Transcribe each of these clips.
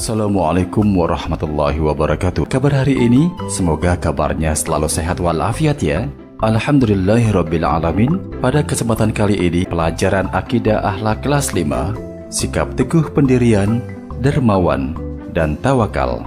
Assalamualaikum warahmatullahi wabarakatuh. Kabar hari ini, semoga kabarnya selalu sehat walafiat ya. Alhamdulillahirrabbilalamin. Pada kesempatan kali ini, pelajaran Akidah Akhlak kelas 5, sikap teguh pendirian, dermawan, dan tawakal.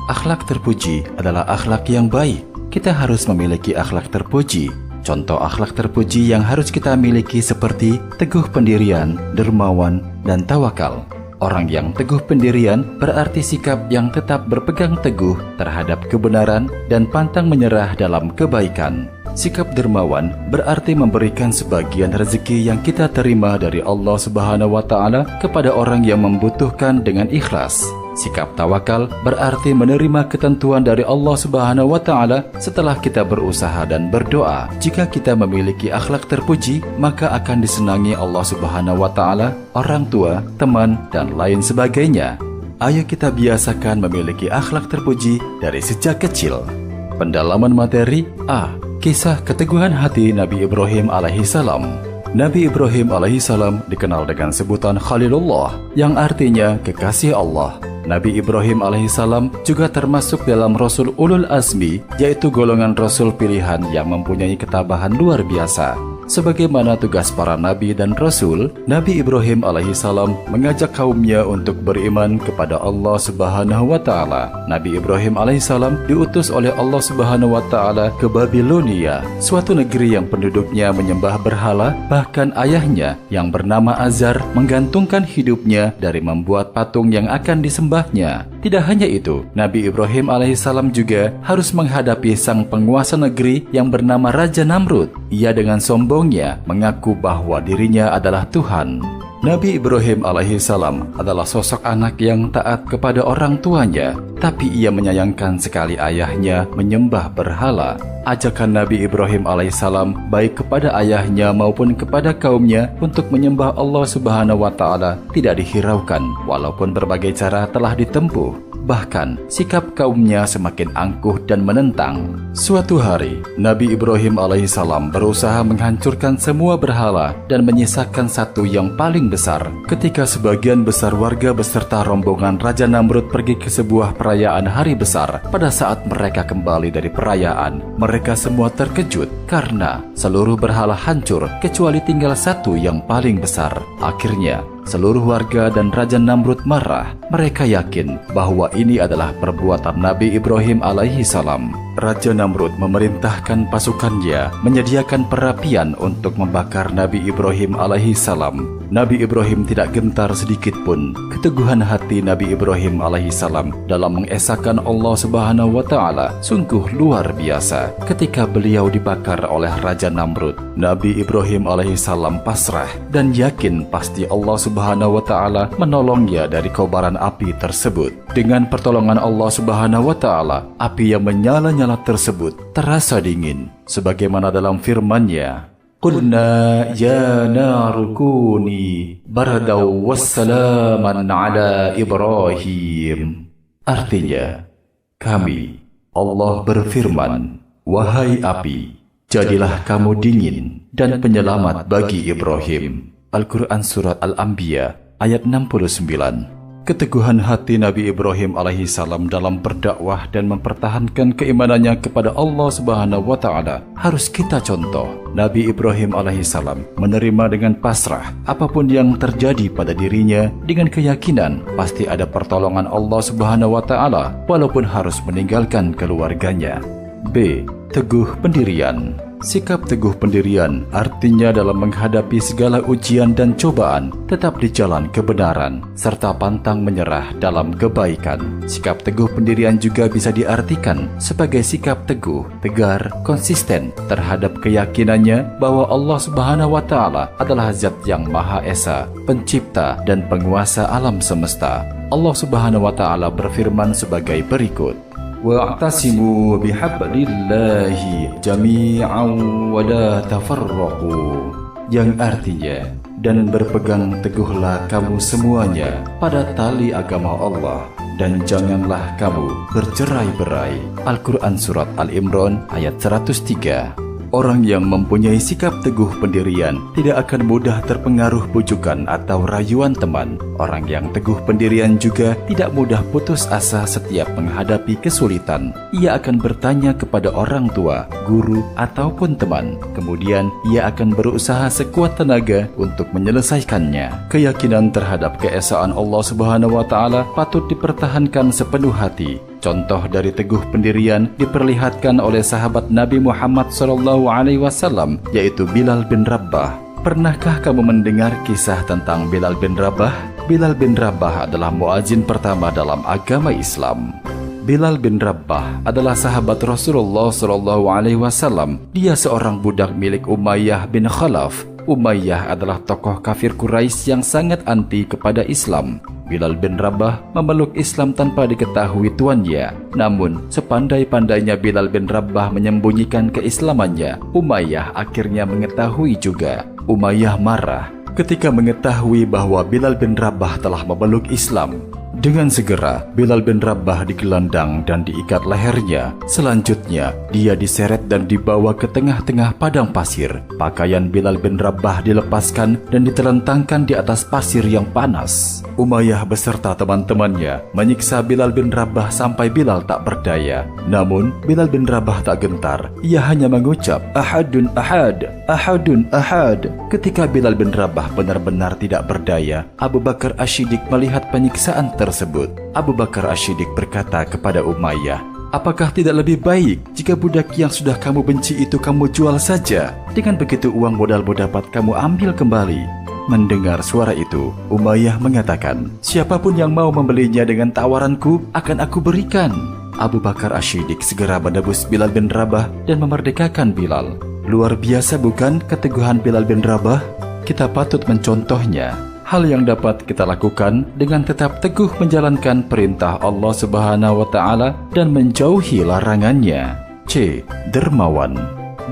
Akhlak terpuji adalah akhlak yang baik. Kita harus memiliki akhlak terpuji. Contoh akhlak terpuji yang harus kita miliki seperti teguh pendirian, dermawan, dan tawakal. Orang yang teguh pendirian berarti sikap yang tetap berpegang teguh terhadap kebenaran dan pantang menyerah dalam kebaikan. Sikap dermawan berarti memberikan sebagian rezeki yang kita terima dari Allah Subhanahu wa Ta'ala kepada orang yang membutuhkan dengan ikhlas. Sikap tawakal berarti menerima ketentuan dari Allah Subhanahu wa Ta'ala setelah kita berusaha dan berdoa. Jika kita memiliki akhlak terpuji, maka akan disenangi Allah Subhanahu wa Ta'ala, orang tua, teman, dan lain sebagainya. Ayo kita biasakan memiliki akhlak terpuji dari sejak kecil. Pendalaman materi A. Kisah keteguhan hati Nabi Ibrahim alaihissalam. Nabi Ibrahim alaihissalam dikenal dengan sebutan Khalilullah, yang artinya kekasih Allah. Nabi Ibrahim alaihissalam juga termasuk dalam Rasul Ulul Azmi, yaitu golongan Rasul pilihan yang mempunyai ketabahan luar biasa. Sebagaimana tugas para nabi dan rasul, Nabi Ibrahim alaihissalam mengajak kaumnya untuk beriman kepada Allah Subhanahu wa Ta'ala. Nabi Ibrahim alaihissalam diutus oleh Allah Subhanahu wa Ta'ala ke Babilonia, suatu negeri yang penduduknya menyembah berhala. Bahkan ayahnya yang bernama Azar menggantungkan hidupnya dari membuat patung yang akan disembahnya. Tidak hanya itu, Nabi Ibrahim alaihissalam juga harus menghadapi sang penguasa negeri yang bernama Raja Namrud. Ia dengan sombongnya mengaku bahwa dirinya adalah Tuhan. Nabi Ibrahim alaihissalam adalah sosok anak yang taat kepada orang tuanya, tapi ia menyayangkan sekali ayahnya menyembah berhala. Ajakan Nabi Ibrahim alaihissalam baik kepada ayahnya maupun kepada kaumnya untuk menyembah Allah Subhanahu wa Ta'ala tidak dihiraukan, walaupun berbagai cara telah ditempuh. Bahkan sikap kaumnya semakin angkuh dan menentang. Suatu hari, Nabi Ibrahim alaihissalam berusaha menghancurkan semua berhala dan menyisakan satu yang paling besar. Ketika sebagian besar warga beserta rombongan Raja Namrud pergi ke sebuah perayaan hari besar, pada saat mereka kembali dari perayaan, mereka semua terkejut karena seluruh berhala hancur kecuali tinggal satu yang paling besar. Akhirnya, seluruh warga dan Raja Namrud marah. Mereka yakin bahwa ini adalah perbuatan Nabi Ibrahim alaihissalam. Raja Namrud memerintahkan pasukannya menyediakan perapian untuk membakar Nabi Ibrahim alaihissalam. Nabi Ibrahim tidak gentar sedikit pun. Keteguhan hati Nabi Ibrahim alaihissalam dalam mengesahkan Allah Subhanahu wa Ta'ala sungguh luar biasa. Ketika beliau dibakar oleh Raja Namrud, Nabi Ibrahim alaihissalam pasrah dan yakin pasti Allah Subhanahu wa Ta'ala menolongnya dari kobaran api tersebut. Dengan pertolongan Allah Subhanahu wa Ta'ala, api yang menyala-nyala tersebut terasa dingin, sebagaimana dalam firman-Nya, Qulna ya naru kuni bardaw wassalaman ala Ibrahim. Artinya, kami, Allah berfirman, wahai api, jadilah kamu dingin dan penyelamat bagi Ibrahim. Al-Quran Surat Al-Anbiya ayat 69. Keteguhan hati Nabi Ibrahim alaihissalam dalam berdakwah dan mempertahankan keimanannya kepada Allah Subhanahu wa Ta'ala harus kita contoh. Nabi Ibrahim alaihissalam menerima dengan pasrah apapun yang terjadi pada dirinya dengan keyakinan pasti ada pertolongan Allah Subhanahu wa Ta'ala walaupun harus meninggalkan keluarganya. B. Teguh pendirian. Sikap teguh pendirian artinya dalam menghadapi segala ujian dan cobaan tetap di jalan kebenaran serta pantang menyerah dalam kebaikan. Sikap teguh pendirian juga bisa diartikan sebagai sikap teguh, tegar, konsisten terhadap keyakinannya bahwa Allah Subhanahu wa Ta'ala adalah Zat yang Maha Esa, pencipta dan penguasa alam semesta. Allah Subhanahu wa Ta'ala berfirman sebagai berikut, wa'tasimu bihablillahi jami'an wa la tafarraqu, yang artinya, dan berpegang teguhlah kamu semuanya pada tali agama Allah dan janganlah kamu bercerai-berai. Al-Quran Surat Al-Imran ayat 103. Orang yang mempunyai sikap teguh pendirian tidak akan mudah terpengaruh bujukan atau rayuan teman. Orang yang teguh pendirian juga tidak mudah putus asa setiap menghadapi kesulitan. Ia akan bertanya kepada orang tua, guru, ataupun teman. Kemudian ia akan berusaha sekuat tenaga untuk menyelesaikannya. Keyakinan terhadap keesaan Allah Subhanahu wa Ta'ala patut dipertahankan sepenuh hati. Contoh dari teguh pendirian diperlihatkan oleh sahabat Nabi Muhammad SAW, yaitu Bilal bin Rabah. Pernahkah kamu mendengar kisah tentang Bilal bin Rabah? Bilal bin Rabah adalah muadzin pertama dalam agama Islam. Bilal bin Rabah adalah sahabat Rasulullah SAW. Dia seorang budak milik Umayyah bin Khalaf. Umayyah adalah tokoh kafir Quraisy yang sangat anti kepada Islam. Bilal bin Rabah memeluk Islam tanpa diketahui tuannya. Namun, sepandai-pandainya Bilal bin Rabah menyembunyikan keislamannya, Umayyah akhirnya mengetahui juga. Umayyah marah ketika mengetahui bahwa Bilal bin Rabah telah memeluk Islam. Dengan segera, Bilal bin Rabah digelandang dan diikat lehernya. Selanjutnya, dia diseret dan dibawa ke tengah-tengah padang pasir. Pakaian Bilal bin Rabah dilepaskan dan ditelentangkan di atas pasir yang panas. Umayyah beserta teman-temannya menyiksa Bilal bin Rabah sampai Bilal tak berdaya. Namun, Bilal bin Rabah tak gentar. Ia hanya mengucap, "Ahadun ahad, ahadun ahad." Ketika Bilal bin Rabah benar-benar tidak berdaya, Abu Bakar Asy-Syiddiq melihat penyiksaan tersebut. Abu Bakar Asy-Syiddiq berkata kepada Umayyah, "Apakah tidak lebih baik jika budak yang sudah kamu benci itu kamu jual saja? Dengan begitu uang modalmu dapat kamu ambil kembali." Mendengar suara itu, Umayyah mengatakan, "Siapapun yang mau membelinya dengan tawaranku akan aku berikan." Abu Bakar Asy-Syiddiq segera menebus Bilal bin Rabah dan memerdekakan Bilal. Luar biasa bukan keteguhan Bilal bin Rabah? Kita patut mencontohnya. Hal yang dapat kita lakukan dengan tetap teguh menjalankan perintah Allah Subhanahu wa Ta'ala dan menjauhi larangannya. C. Dermawan.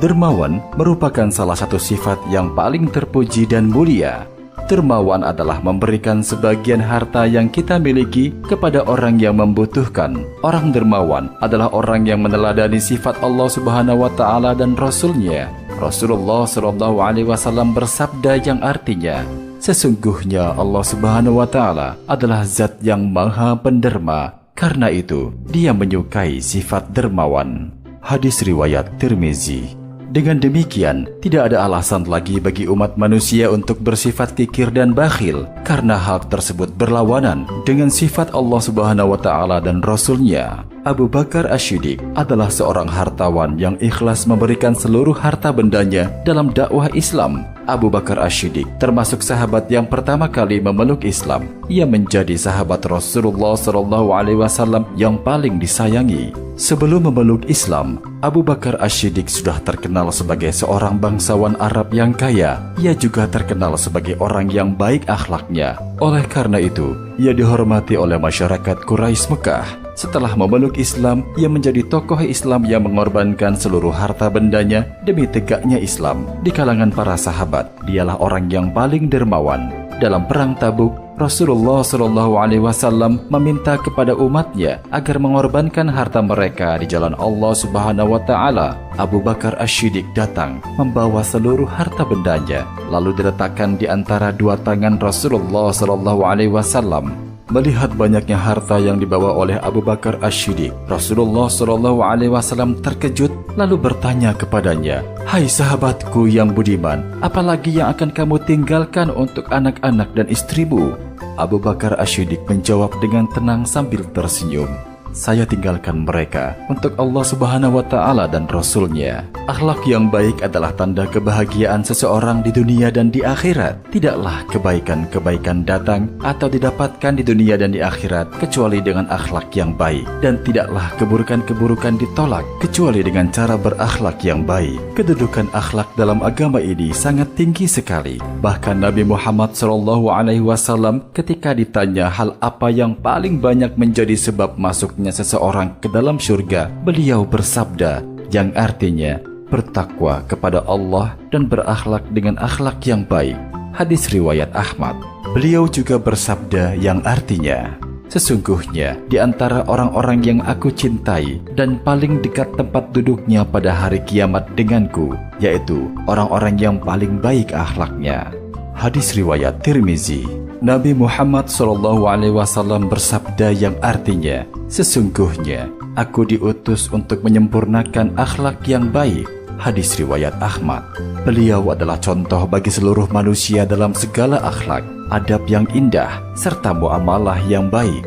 Dermawan merupakan salah satu sifat yang paling terpuji dan mulia. Dermawan adalah memberikan sebagian harta yang kita miliki kepada orang yang membutuhkan. Orang dermawan adalah orang yang meneladani sifat Allah Subhanahu wa Ta'ala dan Rasul-Nya. Rasulullah SAW bersabda yang artinya, "Sesungguhnya Allah Subhanahu wa Ta'ala adalah zat yang maha penderma. Karena itu, Dia menyukai sifat dermawan." Hadis riwayat Tirmizi. Dengan demikian, tidak ada alasan lagi bagi umat manusia untuk bersifat kikir dan bakhil, karena hal tersebut berlawanan dengan sifat Allah Subhanahu wa Ta'ala dan Rasul-Nya. Abu Bakar Asy-Syiddiq adalah seorang hartawan yang ikhlas memberikan seluruh harta bendanya dalam dakwah Islam. Abu Bakar Asy-Syiddiq termasuk sahabat yang pertama kali memeluk Islam. Ia menjadi sahabat Rasulullah SAW yang paling disayangi. Sebelum memeluk Islam, Abu Bakar Asy-Syiddiq sudah terkenal sebagai seorang bangsawan Arab yang kaya. Ia juga terkenal sebagai orang yang baik akhlaknya. Oleh karena itu, ia dihormati oleh masyarakat Quraisy Mekah. Setelah memeluk Islam, ia menjadi tokoh Islam yang mengorbankan seluruh harta bendanya demi tegaknya Islam. Di kalangan para sahabat, dialah orang yang paling dermawan. Dalam perang Tabuk, Rasulullah SAW meminta kepada umatnya agar mengorbankan harta mereka di jalan Allah Subhanahu wa Ta'ala. Abu Bakar Asy-Syiddiq datang membawa seluruh harta bendanya, lalu diletakkan di antara dua tangan Rasulullah SAW. Melihat banyaknya harta yang dibawa oleh Abu Bakar Asy-Syiddiq, Rasulullah SAW terkejut lalu bertanya kepadanya, "Hai sahabatku yang budiman, apalagi yang akan kamu tinggalkan untuk anak-anak dan istrimu?" Abu Bakar Asy-Syiddiq menjawab dengan tenang sambil tersenyum, "Saya tinggalkan mereka untuk Allah Subhanahu wa Ta'ala dan Rasul-Nya." Akhlak yang baik adalah tanda kebahagiaan seseorang di dunia dan di akhirat. Tidaklah kebaikan-kebaikan datang atau didapatkan di dunia dan di akhirat kecuali dengan akhlak yang baik, dan tidaklah keburukan-keburukan ditolak kecuali dengan cara berakhlak yang baik. Kedudukan akhlak dalam agama ini sangat tinggi sekali. Bahkan Nabi Muhammad SAW ketika ditanya hal apa yang paling banyak menjadi sebab masuknya seseorang ke dalam surga, beliau bersabda, yang artinya bertakwa kepada Allah dan berakhlak dengan akhlak yang baik. Hadis riwayat Ahmad. Beliau juga bersabda yang artinya, Sesungguhnya di antara orang-orang yang aku cintai dan paling dekat tempat duduknya pada hari kiamat denganku, yaitu orang-orang yang paling baik akhlaknya. Hadis riwayat Tirmizi. Nabi Muhammad SAW bersabda yang artinya, sesungguhnya aku diutus untuk menyempurnakan akhlak yang baik. Hadis riwayat Ahmad. Beliau adalah contoh bagi seluruh manusia dalam segala akhlak, adab yang indah, serta muamalah yang baik.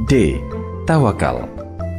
D. Tawakal.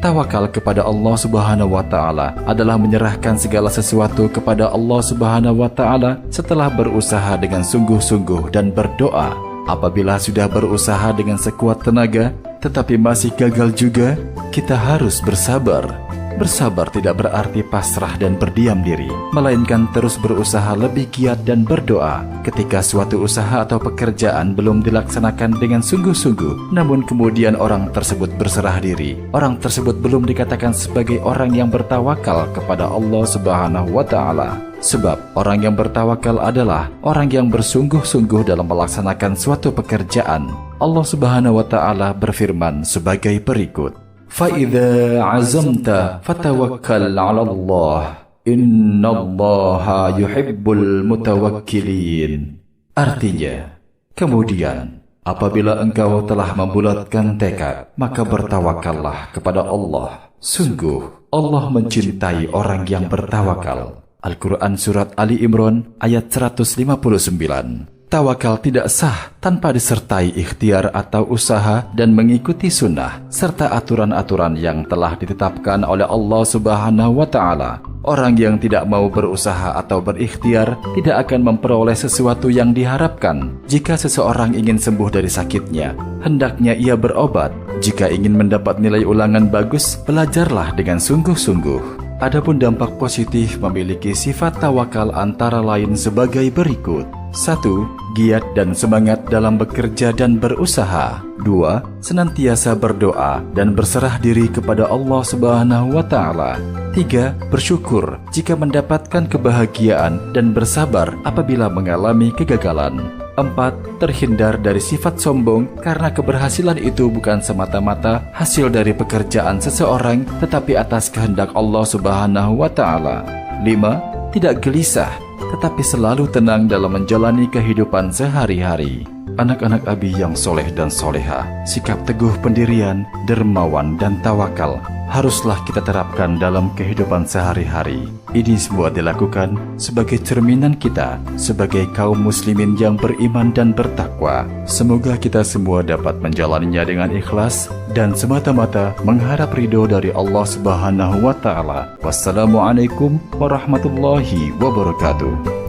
Tawakal kepada Allah Subhanahu wa Ta'ala adalah menyerahkan segala sesuatu kepada Allah Subhanahu wa Ta'ala setelah berusaha dengan sungguh-sungguh dan berdoa. Apabila sudah berusaha dengan sekuat tenaga tetapi masih gagal juga, kita harus bersabar. Bersabar tidak berarti pasrah dan berdiam diri, melainkan terus berusaha lebih giat dan berdoa. Ketika suatu usaha atau pekerjaan belum dilaksanakan dengan sungguh-sungguh, namun kemudian orang tersebut berserah diri, orang tersebut belum dikatakan sebagai orang yang bertawakal kepada Allah Subhanahu wa Ta'ala. Sebab orang yang bertawakal adalah orang yang bersungguh-sungguh dalam melaksanakan suatu pekerjaan. Allah Subhanahu wa Ta'ala berfirman sebagai berikut: فَإِذَا عَزَمْتَ فَتَوَكَّلْ عَلَى اللَّهِ إِنَّ اللَّهَ يُحِبُّ الْمُتَوَكِّلِينَ. Artinya, kemudian apabila engkau telah membulatkan tekad, maka bertawakallah kepada Allah. Sungguh Allah mencintai orang yang bertawakal. Al-Quran Surat Ali Imran ayat 159. Tawakal tidak sah tanpa disertai ikhtiar atau usaha dan mengikuti sunnah serta aturan-aturan yang telah ditetapkan oleh Allah Subhanahu wa Ta'ala. Orang yang tidak mau berusaha atau berikhtiar tidak akan memperoleh sesuatu yang diharapkan. Jika seseorang ingin sembuh dari sakitnya, hendaknya ia berobat. Jika ingin mendapat nilai ulangan bagus, belajarlah dengan sungguh-sungguh. Adapun dampak positif memiliki sifat tawakal antara lain sebagai berikut. 1. Giat dan semangat dalam bekerja dan berusaha. 2. Senantiasa berdoa dan berserah diri kepada Allah Subhanahu wa Ta'ala. 3. Bersyukur jika mendapatkan kebahagiaan dan bersabar apabila mengalami kegagalan. 4. Terhindar dari sifat sombong karena keberhasilan itu bukan semata-mata hasil dari pekerjaan seseorang tetapi atas kehendak Allah Subhanahu wa Ta'ala. 5. Tidak gelisah tetapi selalu tenang dalam menjalani kehidupan sehari-hari. Anak-anak Abi yang soleh dan soleha, sikap teguh pendirian, dermawan dan tawakal haruslah kita terapkan dalam kehidupan sehari-hari. Ini semua dilakukan sebagai cerminan kita sebagai kaum muslimin yang beriman dan bertakwa. Semoga kita semua dapat menjalaninya dengan ikhlas dan semata-mata mengharap ridho dari Allah Subhanahu wa Ta'ala. Wassalamualaikum warahmatullahi wabarakatuh.